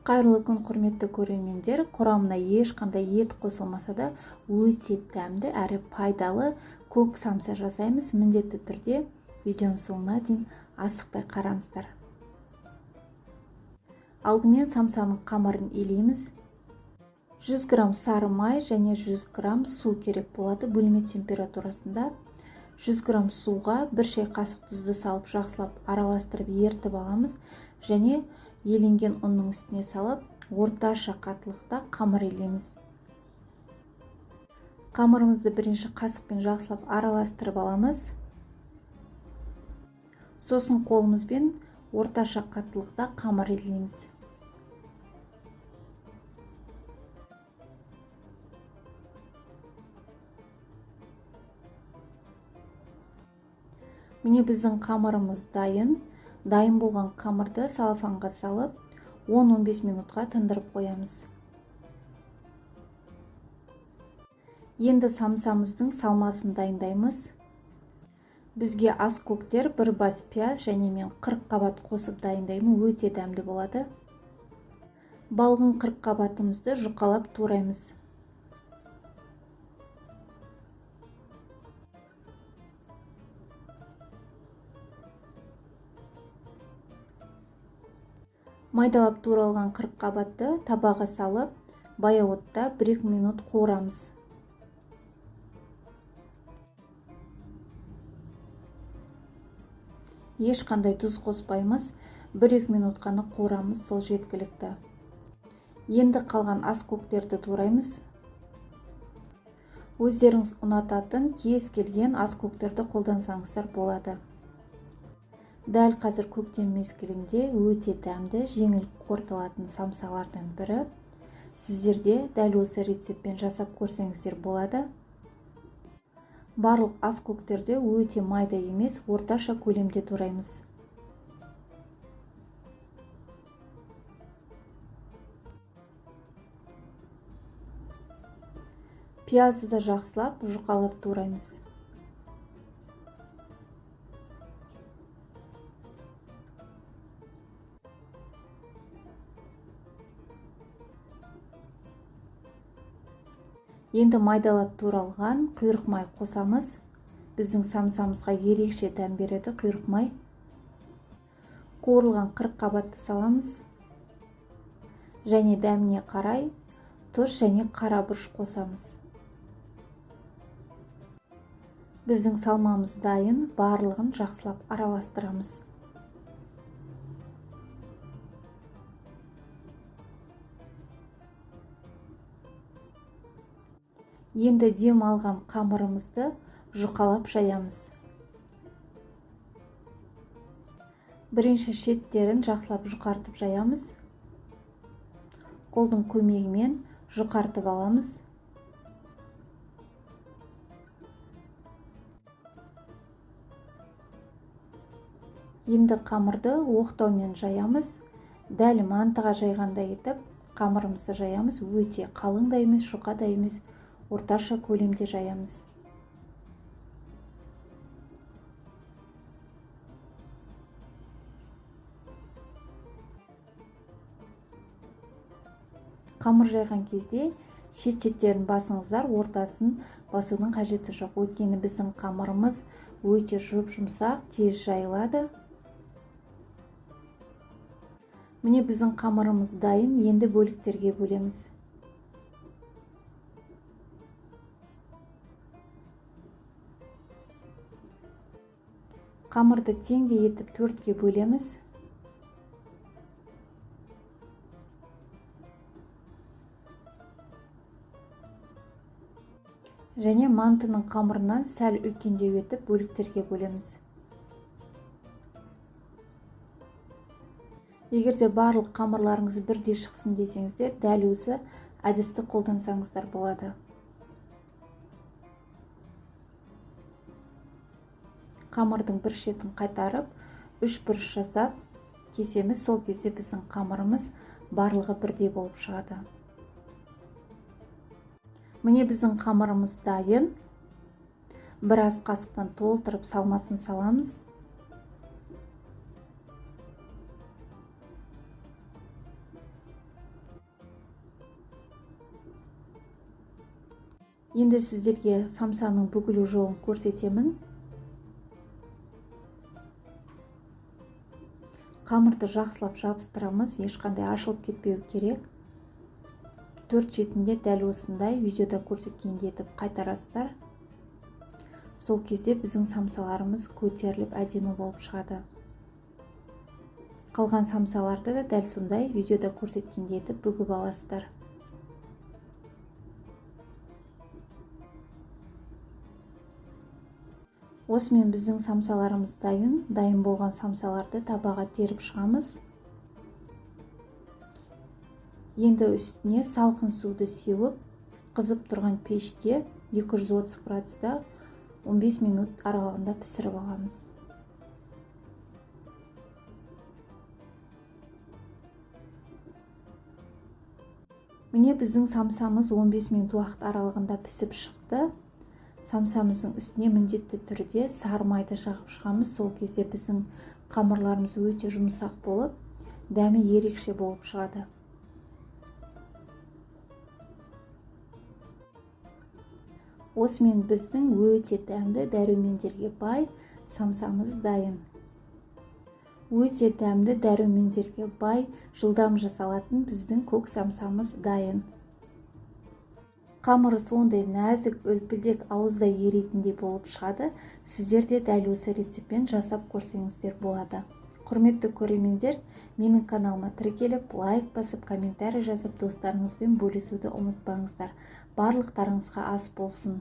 Қайырлы күн, құрметті көрермендер. Құрамына ешқандай ет қосылмаса да өте дәмді әрі пайдалы көк самса жасаймыз. Міндетті түрде видеоның соңына дейін асықпай қараңыздар. Алдымен самсаның қамырын илейміз. 100 грамм сары май және 100 грамм су керек болады. Бөлме температурасында 100 грамм суға 1 шай қасық тұзды салып жақсылап араластырып ертіп аламыз. Және еленген ұнның үстіне салып, орташа қаттылықта қамыр илейміз. Қамырымызды бірінші қасықпен жақсылап араластырып аламыз. Сосын қолымызбен орташа қаттылықта қамыр илейміз. Міне біздің қамырымыз дайын. Дайын болған қамырды салафанға салып 10-15 минутқа тындырып қоямыз. Енді самсамыздың салмасын дайындаймыз. Бізге ас көктер, 1 бас пияз және мен 40 қабат қосып дайындаймын. Өте дәмді болады. Балғын 40 қабатымызды жұқалап тураймыз. Майдалап туралған 40 қабатты табаға салып, баяу отта 1-2 минут қуырамыз. Ешқандай тұз қоспаймыз, 1-2 минут қана қуырамыз, сол жеткілікті. Енді қалған ас көктерді тураймыз. Өздеріңіз ұнататын кез келген ас көктерді қолдансаңыздар болады. Дәл қазір көктем мезгілінде өте дәмді, жеңіл қорытылатын самсалардан бірі. Сіздерде дәл осы рецептпен жасап көрсеңіздер болады. Барлық ас көктерде өте майда емес, орташа көлемде тураймыз. Пиязды да жақсылап жұқалап тураймыз. Енді майдалап туралған құйрық май қосамыз. Біздің самсамызға ерекше дәм береді құйрық май. Қуырылған 40 қабатты саламыз. Және дәміне қарай тұз және қара бұрыш қосамыз. Біздің салмамыз дайын, барлығын жақсылап араластырамыз. Енді дем алған қамырымызды жұқалап жаямыз. Бірінші шеттерін жақсылап жұқартып жаямыз. Қолдың көмегімен жұқартып аламыз. Енді қамырды оқтаумен жаямыз. Дәл мантыға жайғандай етіп, қамырымызды жаямыз. Өте қалың да емес, жұқа да емес, орташа көлемде жаямыз. Қамыр жайған кезде шет-шеттерін басыңыздар, ортасын басудың қажеті жоқ. Өйткені біздің қамырымыз өте жұп-жұмсақ, тез жайылады. Міне біздің қамырымыз дайын, енді бөліктерге бөлеміз. Қамырды теңдей етіп 4-ке бөлеміз. Және мантының қамырынан сәл үлкендеу етіп бөліктерге бөлеміз. Егерде барлық қамырларыңыз бірдей шықсын десеңіздер, дәл осы әдісті қолдансаңыздар болады. Қамырдың бір шетін қайтарып, 3 бұрыш жасап кесеміз. Сол кезде біздің қамырымыз барлығы бірдей болып шығады. Міне біздің қамырымыз дайын. Bir ас қасықтан толтырып салмасын саламыз. Енді сіздерге самсаның бүгілу жолын көрсетемін. Қамырды жақсылап жабыстырамыз, ешқандай ашылып кетпеу керек. 4 шетінде дәл осындай видеода көрсеткендей етіп қайтарасыздар. Сол кезде біздің самсаларымыз көтеріліп әдемі болып шығады. Қалған самсаларды да дәл сондай видеода көрсеткендей етіп бүгіп аласыздар. Осымен біздің самсаларымыз дайын болған самсаларды табаға теріп шығамыз. Енді үстіне салқын суды сеуіп, қызып тұрған пеште 230 градуста 15 минут аралығында пісіріп аламыз. Міне біздің самсамыз 15 минут уақыт аралығында пісіп шықты. Самсамыздың үстіне міндетті түрде сары майды жағып шығамыз. Сол кезде біздің қамырларымыз өте жұмсақ болып, дәмі ерекше болып шығады. Осымен біздің өте дәмді дәрумендерге бай самсамыз дайын. Өте дәмді дәрумендерге бай, жылдам жасалатын біздің көк самсамыз дайын. Қамыры сондай нәзік, үлпілдек, ауызда ерейтіндей болып шығады. Сіздер де дәл осы рецептпен жасап көрсеңіздер болады. Құрметті көрермендер, менің каналыма тіркеліп, лайк басып, комментарий жазып, достарыңызбен бөлісуді ұмытпаңыздар. Барлықтарыңызға ас болсын.